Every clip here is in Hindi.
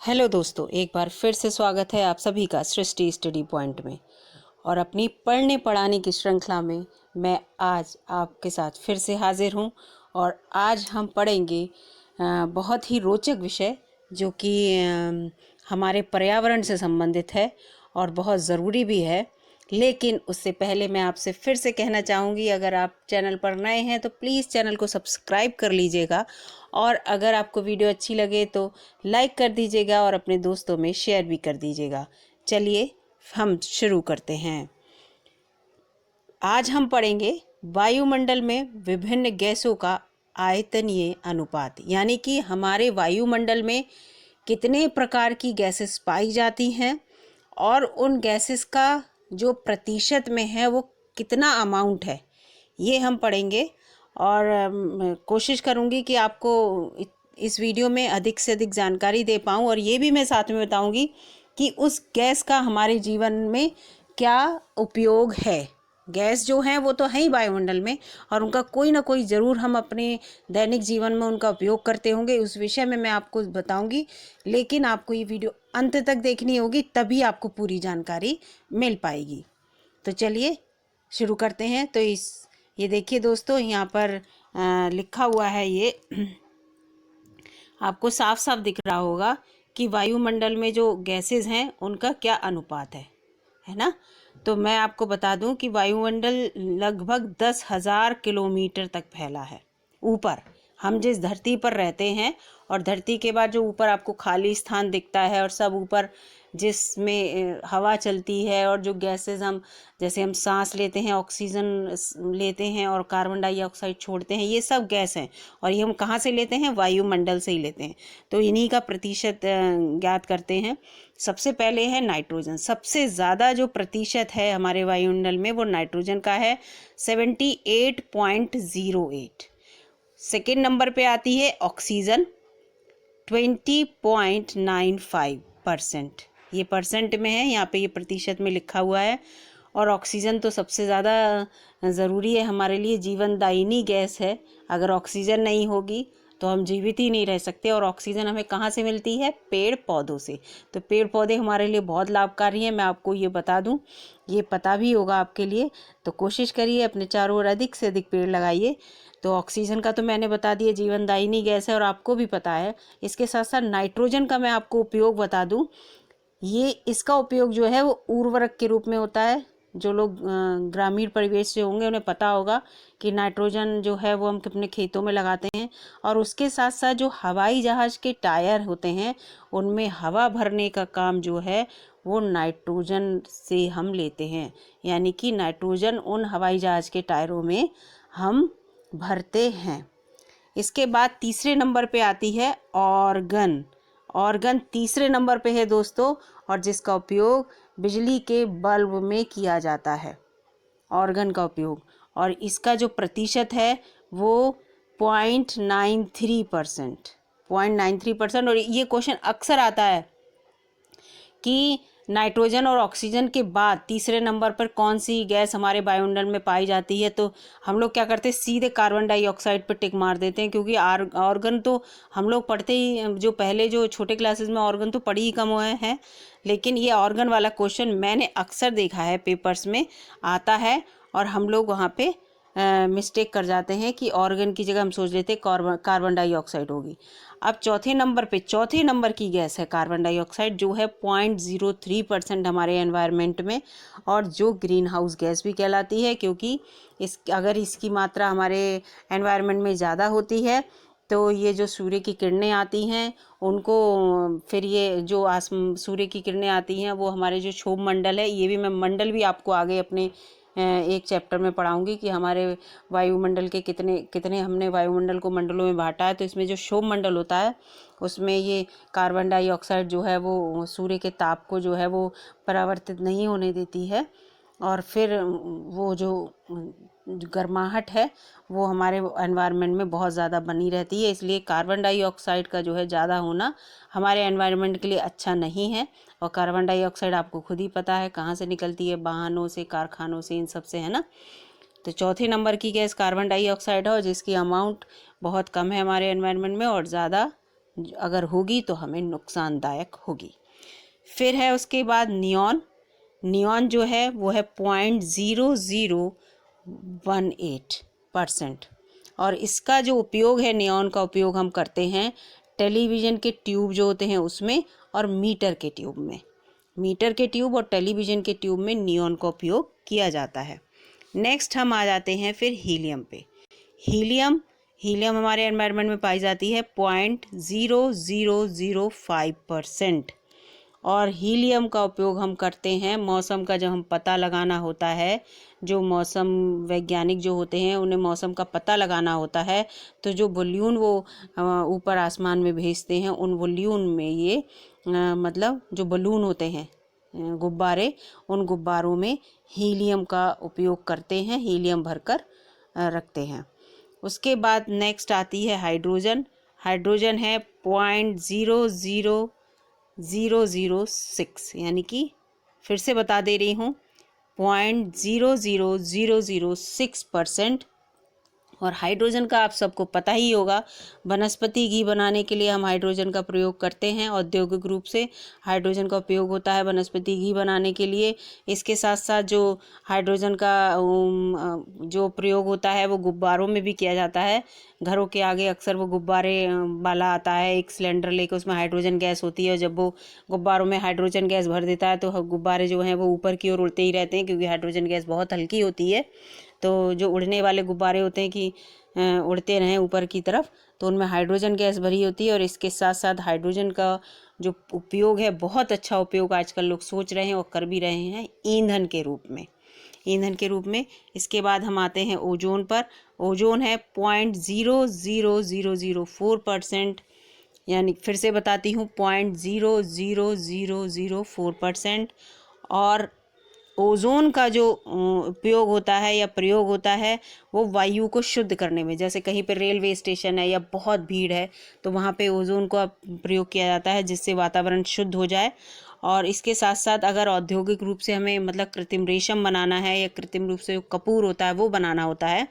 हेलो दोस्तों, एक बार फिर से स्वागत है आप सभी का सृष्टि स्टडी पॉइंट में। और अपनी पढ़ने पढ़ाने की श्रृंखला में मैं आज आपके साथ फिर से हाजिर हूँ। और आज हम पढ़ेंगे बहुत ही रोचक विषय जो कि हमारे पर्यावरण से संबंधित है और बहुत ज़रूरी भी है। लेकिन उससे पहले मैं आपसे फिर से कहना चाहूँगी, अगर आप चैनल पर नए हैं तो प्लीज़ चैनल को सब्सक्राइब कर लीजिएगा, और अगर आपको वीडियो अच्छी लगे तो लाइक कर दीजिएगा और अपने दोस्तों में शेयर भी कर दीजिएगा। चलिए हम शुरू करते हैं। आज हम पढ़ेंगे वायुमंडल में विभिन्न गैसों का आयतनीय अनुपात, यानी कि हमारे वायुमंडल में कितने प्रकार की गैसेस पाई जाती हैं और उन गैसेस का जो प्रतिशत में है वो कितना अमाउंट है, ये हम पढ़ेंगे। और कोशिश करूँगी कि आपको इस वीडियो में अधिक से अधिक जानकारी दे पाऊँ, और ये भी मैं साथ में बताऊँगी कि उस गैस का हमारे जीवन में क्या उपयोग है। गैस जो है वो तो है ही वायुमंडल में, और उनका कोई ना कोई ज़रूर हम अपने दैनिक जीवन में उनका उपयोग करते होंगे। उस विषय में मैं आपको बताऊंगी, लेकिन आपको ये वीडियो अंत तक देखनी होगी, तभी आपको पूरी जानकारी मिल पाएगी। तो चलिए शुरू करते हैं। तो ये देखिए दोस्तों, यहाँ पर लिखा हुआ है, ये आपको साफ साफ दिख रहा होगा कि वायुमंडल में जो गैसेस हैं उनका क्या अनुपात है ना। तो मैं आपको बता दूं कि वायुमंडल लगभग 10,000 किलोमीटर तक फैला है ऊपर। हम जिस धरती पर रहते हैं, और धरती के बाद जो ऊपर आपको खाली स्थान दिखता है और सब ऊपर जिसमें हवा चलती है, और जो गैसेस हम जैसे हम सांस लेते हैं, ऑक्सीजन लेते हैं और कार्बन डाइऑक्साइड छोड़ते हैं, ये सब गैस हैं। और ये हम कहाँ से लेते हैं? वायुमंडल से ही लेते हैं। तो इन्हीं का प्रतिशत ज्ञात करते हैं। सबसे पहले है नाइट्रोजन। सबसे ज़्यादा जो प्रतिशत है हमारे वायुमंडल में वो नाइट्रोजन का है, 78.08। सेकेंड नंबर पे आती है ऑक्सीजन, 20.95%। ये परसेंट में है, यहाँ पे ये प्रतिशत में लिखा हुआ है। और ऑक्सीजन तो सबसे ज़्यादा ज़रूरी है हमारे लिए, जीवनदायिनी गैस है। अगर ऑक्सीजन नहीं होगी तो हम जीवित ही नहीं रह सकते। और ऑक्सीजन हमें कहाँ से मिलती है? पेड़ पौधों से। तो पेड़ पौधे हमारे लिए बहुत लाभकारी हैं, मैं आपको ये बता दूं, ये पता भी होगा आपके लिए। तो कोशिश करिए अपने चारों ओर अधिक से अधिक पेड़ लगाइए। तो ऑक्सीजन का तो मैंने बता दिया, जीवनदायिनी गैस है और आपको भी पता है। इसके साथ साथ नाइट्रोजन का मैं आपको उपयोग बता दूं। ये इसका उपयोग जो है वो उर्वरक के रूप में होता है। जो लोग ग्रामीण परिवेश से होंगे उन्हें पता होगा कि नाइट्रोजन जो है वो हम अपने खेतों में लगाते हैं। और उसके साथ साथ जो हवाई जहाज़ के टायर होते हैं उनमें हवा भरने का काम जो है वो नाइट्रोजन से हम लेते हैं। यानी कि नाइट्रोजन उन हवाई जहाज़ के टायरों में हम भरते हैं। इसके बाद तीसरे नंबर पे आती है ऑर्गन। ऑर्गन तीसरे नंबर पे है दोस्तों, और जिसका उपयोग बिजली के बल्ब में किया जाता है, ऑर्गन का उपयोग। और इसका जो प्रतिशत है वो 0.93%। 0.93%। और ये क्वेश्चन अक्सर आता है कि नाइट्रोजन और ऑक्सीजन के बाद तीसरे नंबर पर कौन सी गैस हमारे वायुमंडल में पाई जाती है। तो हम लोग क्या करते हैं, सीधे कार्बन डाइऑक्साइड पर टिक मार देते हैं, क्योंकि ऑर्गन तो हम लोग पढ़ते ही, जो पहले जो छोटे क्लासेस में ऑर्गन तो पढ़ी ही कम हुए हैं। लेकिन ये ऑर्गन वाला क्वेश्चन मैंने अक्सर देखा है, पेपर्स में आता है, और हम लोग वहाँ पे मिस्टेक कर जाते हैं कि ऑर्गन की जगह हम सोच लेते हैं कार्बन डाइऑक्साइड होगी। अब चौथे नंबर की गैस है कार्बन डाइऑक्साइड, जो है 0.03% हमारे एनवायरनमेंट में, और जो ग्रीन हाउस गैस भी कहलाती है, क्योंकि अगर इसकी मात्रा हमारे एनवायरनमेंट में ज़्यादा होती है तो ये जो सूर्य की किरणें आती हैं उनको फिर ये जो सूर्य की किरणें आती हैं वो हमारे जो क्षोभ मंडल है, ये भी मैं मंडल भी आपको आगे अपने एक चैप्टर में पढ़ाऊंगी कि हमारे वायुमंडल के कितने हमने वायुमंडल को मंडलों में बांटा है। तो इसमें जो क्षोभ मंडल होता है उसमें ये कार्बन डाइऑक्साइड जो है वो सूर्य के ताप को जो है वो परावर्तित नहीं होने देती है, और फिर वो जो गर्माहट है वो हमारे एनवायरनमेंट में बहुत ज़्यादा बनी रहती है। इसलिए कार्बन डाइऑक्साइड का जो है ज़्यादा होना हमारे एनवायरनमेंट के लिए अच्छा नहीं है। और कार्बन डाइऑक्साइड आपको खुद ही पता है कहाँ से निकलती है, वाहनों से, कारखानों से, इन सब से, है ना। तो चौथे नंबर की गैस कार्बन डाइऑक्साइड है, और जिसकी अमाउंट बहुत कम है हमारे एनवायरनमेंट में, और ज़्यादा अगर होगी तो हमें नुकसानदायक होगी। फिर है उसके बाद नियॉन। नियॉन जो है वो है 0.0018%। और इसका जो उपयोग है, नियॉन का उपयोग हम करते हैं टेलीविज़न के ट्यूब जो होते हैं उसमें और मीटर के ट्यूब में। मीटर के ट्यूब और टेलीविज़न के ट्यूब में नियॉन का उपयोग किया जाता है। नेक्स्ट हम आ जाते हैं फिर हीलियम पे। हीलियम हीलियम हमारे एनवायरनमेंट में पाई जाती है 0.0005%। और हीलियम का उपयोग हम करते हैं मौसम का, जब हम पता लगाना होता है, जो मौसम वैज्ञानिक जो होते हैं उन्हें मौसम का पता लगाना होता है, तो जो बलून वो ऊपर आसमान में भेजते हैं, उन बलून में ये मतलब जो बलून होते हैं गुब्बारे, उन गुब्बारों में हीलियम का उपयोग करते हैं, हीलियम भरकर रखते हैं। उसके बाद नेक्स्ट आती है हाइड्रोजन। हाइड्रोजन है 0.00006, यानी कि फिर से बता दे रही हूँ 0.00006%। और हाइड्रोजन का आप सबको पता ही होगा, वनस्पति घी बनाने के लिए हम हाइड्रोजन का प्रयोग करते हैं। औद्योगिक रूप से हाइड्रोजन का उपयोग होता है वनस्पति घी बनाने के लिए। इसके साथ साथ जो हाइड्रोजन का जो प्रयोग होता है वो गुब्बारों में भी किया जाता है। घरों के आगे अक्सर वो गुब्बारे वाला आता है, एक सिलेंडर लेकर, उसमें हाइड्रोजन गैस होती है, और जब वो गुब्बारों में हाइड्रोजन गैस भर देता है तो गुब्बारे जो हैं वो ऊपर की ओर उड़ते ही रहते हैं, क्योंकि हाइड्रोजन गैस बहुत हल्की होती है। तो जो उड़ने वाले गुब्बारे होते हैं कि उड़ते रहें ऊपर की तरफ, तो उनमें हाइड्रोजन गैस भरी होती है। और इसके साथ साथ हाइड्रोजन का जो उपयोग है, बहुत अच्छा उपयोग आजकल लोग सोच रहे हैं और कर भी रहे हैं, ईंधन के रूप में, ईंधन के रूप में। इसके बाद हम आते हैं ओजोन पर। ओजोन है 0.00004%, यानी फिर से बताती हूँ 0.00004%। और ओजोन का जो उपयोग होता है या प्रयोग होता है वो वायु को शुद्ध करने में, जैसे कहीं पे रेलवे स्टेशन है या बहुत भीड़ है तो वहाँ पे ओजोन का प्रयोग किया जाता है, जिससे वातावरण शुद्ध हो जाए। और इसके साथ साथ अगर औद्योगिक रूप से हमें मतलब कृत्रिम रेशम बनाना है या कृत्रिम रूप से जो कपूर होता है वो बनाना होता है,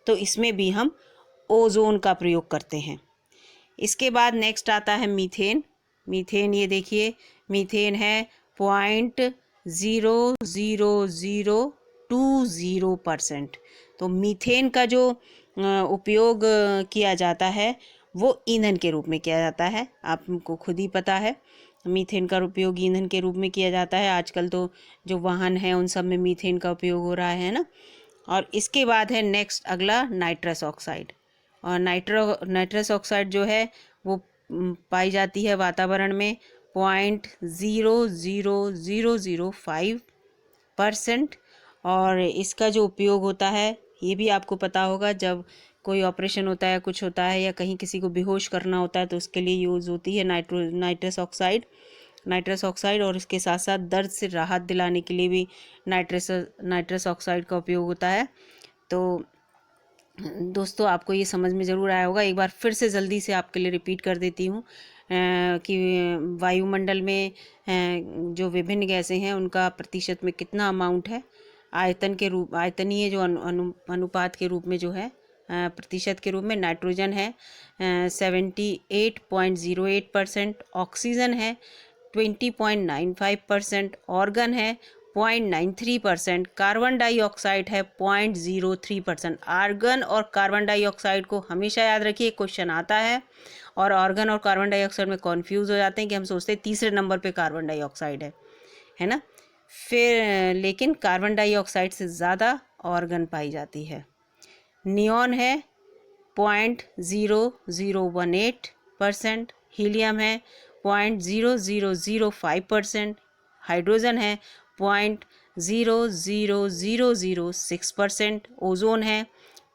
तो इसमें भी हम ओजोन का प्रयोग करते हैं। इसके बाद नेक्स्ट आता है मीथेन। मीथेन, ये देखिए, मीथेन है 0.00020%। तो मीथेन का जो उपयोग किया जाता है वो ईंधन के रूप में किया जाता है, आपको खुद ही पता है। मीथेन का उपयोग ईंधन के रूप में किया जाता है। आजकल तो जो वाहन हैं उन सब में मीथेन का उपयोग हो रहा है ना। और इसके बाद है नेक्स्ट अगला नाइट्रस ऑक्साइड। और नाइट्रस ऑक्साइड जो है वो पाई जाती है वातावरण में 0.00005%। और इसका जो उपयोग होता है ये भी आपको पता होगा, जब कोई ऑपरेशन होता है, कुछ होता है, या कहीं किसी को बेहोश करना होता है, तो उसके लिए यूज़ होती है नाइट्रस ऑक्साइड। और इसके साथ साथ दर्द से राहत दिलाने के लिए भी नाइट्रस ऑक्साइड का उपयोग होता है। तो दोस्तों, आपको ये समझ में ज़रूर आया होगा। एक बार फिर से जल्दी से आपके लिए रिपीट कर देती हूँ कि वायुमंडल में जो विभिन्न गैसें हैं उनका प्रतिशत में कितना अमाउंट है। आयतनीय जो अनुपात के रूप में जो है, प्रतिशत के रूप में नाइट्रोजन है 78.08%, ऑक्सीजन है 20.95%, ऑर्गन है 0.93%, कार्बन डाइऑक्साइड है 0.03%। आर्गन और कार्बन डाइऑक्साइड को हमेशा याद रखिए, क्वेश्चन आता है और आर्गन और कार्बन डाइऑक्साइड में कन्फ्यूज़ हो जाते हैं कि हम सोचते हैं तीसरे नंबर पे कार्बन डाइऑक्साइड है ना। फिर लेकिन कार्बन डाइऑक्साइड से ज़्यादा ऑर्गन पाई जाती है। नियॉन है 0.0018%, हीलियम है 0.0005%, हाइड्रोजन है 0.00006%, ओजोन है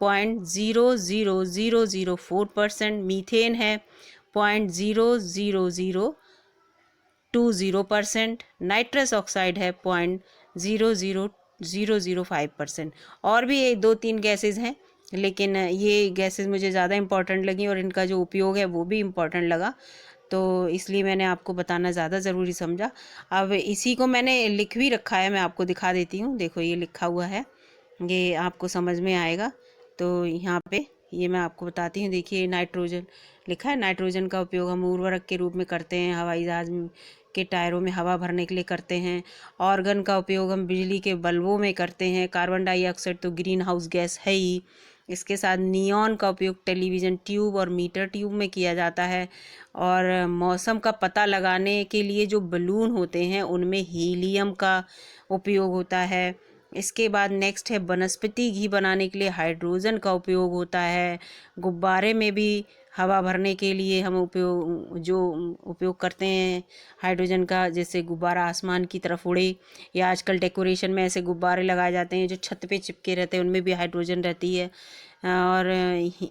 0.00004%, मीथेन है 0.00020%, नाइट्रस ऑक्साइड है 0.00005%। और भी 2-3 गैसेस हैं, लेकिन ये गैसेस मुझे ज़्यादा इम्पॉर्टेंट लगी और इनका जो उपयोग है वो भी इम्पॉर्टेंट लगा, तो इसलिए मैंने आपको बताना ज़्यादा ज़रूरी समझा। अब इसी को मैंने लिख भी रखा है, मैं आपको दिखा देती हूँ। देखो, ये लिखा हुआ है, ये आपको समझ में आएगा। तो यहाँ पे ये मैं आपको बताती हूँ। देखिए नाइट्रोजन लिखा है, नाइट्रोजन का उपयोग हम उर्वरक के रूप में करते हैं, हवाई जहाज के टायरों में हवा भरने के लिए करते हैं। ऑर्गन का उपयोग हम बिजली के बल्बों में करते हैं। कार्बन डाइऑक्साइड तो ग्रीन हाउस गैस है ही। इसके साथ नियॉन का उपयोग टेलीविज़न ट्यूब और मीटर ट्यूब में किया जाता है। और मौसम का पता लगाने के लिए जो बलून होते हैं उनमें हीलियम का उपयोग होता है। इसके बाद नेक्स्ट है वनस्पति घी बनाने के लिए हाइड्रोजन का उपयोग होता है। गुब्बारे में भी हवा भरने के लिए हम उपयोग करते हैं हाइड्रोजन का, जैसे गुब्बारा आसमान की तरफ उड़े, या आजकल डेकोरेशन में ऐसे गुब्बारे लगाए जाते हैं जो छत पे चिपके रहते हैं, उनमें भी हाइड्रोजन रहती है। और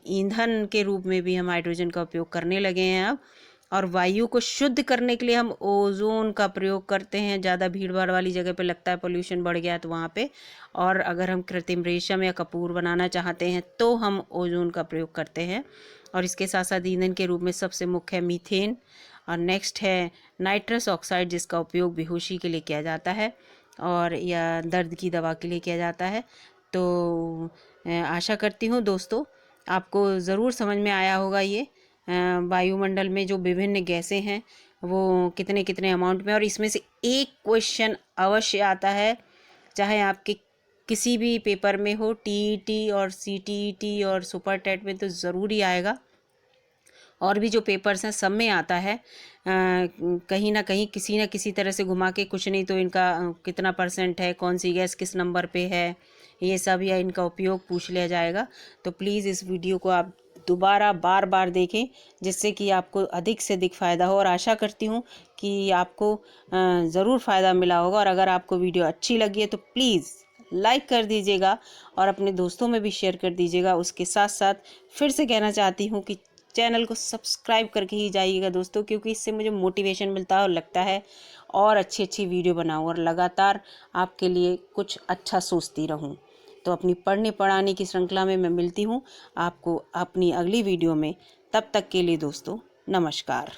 ईंधन के रूप में भी हम हाइड्रोजन का उपयोग करने लगे हैं अब। और वायु को शुद्ध करने के लिए हम ओजोन का प्रयोग करते हैं। ज़्यादा भीड़ भाड़ वाली जगह पे लगता है पोल्यूशन बढ़ गया तो वहाँ पे, और अगर हम कृत्रिम रेशम या कपूर बनाना चाहते हैं तो हम ओजोन का प्रयोग करते हैं। और इसके साथ साथ ईंधन के रूप में सबसे मुख्य है मीथेन। और नेक्स्ट है नाइट्रस ऑक्साइड, जिसका उपयोग बेहोशी के लिए किया जाता है और या दर्द की दवा के लिए किया जाता है। तो आशा करती हूँ दोस्तों आपको ज़रूर समझ में आया होगा ये वायुमंडल में जो विभिन्न गैसें हैं वो कितने कितने अमाउंट में। और इसमें से एक क्वेश्चन अवश्य आता है, चाहे आपके किसी भी पेपर में हो, टीईटी और सीटीईटी और सुपर टेट में तो ज़रूर ही आएगा। और भी जो पेपर्स हैं सब में आता है। कहीं ना कहीं किसी न किसी तरह से घुमा के, कुछ नहीं तो इनका कितना परसेंट है, कौन सी गैस किस नंबर पे है, ये सब या इनका उपयोग पूछ लिया जाएगा। तो प्लीज़ इस वीडियो को आप दोबारा बार बार देखें, जिससे कि आपको अधिक से अधिक फ़ायदा हो। और आशा करती हूँ कि आपको ज़रूर फ़ायदा मिला होगा। और अगर आपको वीडियो अच्छी लगी है तो प्लीज़ लाइक कर दीजिएगा और अपने दोस्तों में भी शेयर कर दीजिएगा। उसके साथ साथ फिर से कहना चाहती हूँ कि चैनल को सब्सक्राइब करके ही जाइएगा दोस्तों, क्योंकि इससे मुझे मोटिवेशन मिलता है और लगता है और अच्छी अच्छी वीडियो बनाऊँ और लगातार आपके लिए कुछ अच्छा सोचती रहूँ। तो अपनी पढ़ने पढ़ाने की श्रृंखला में मैं मिलती हूँ आपको अपनी अगली वीडियो में। तब तक के लिए दोस्तों नमस्कार।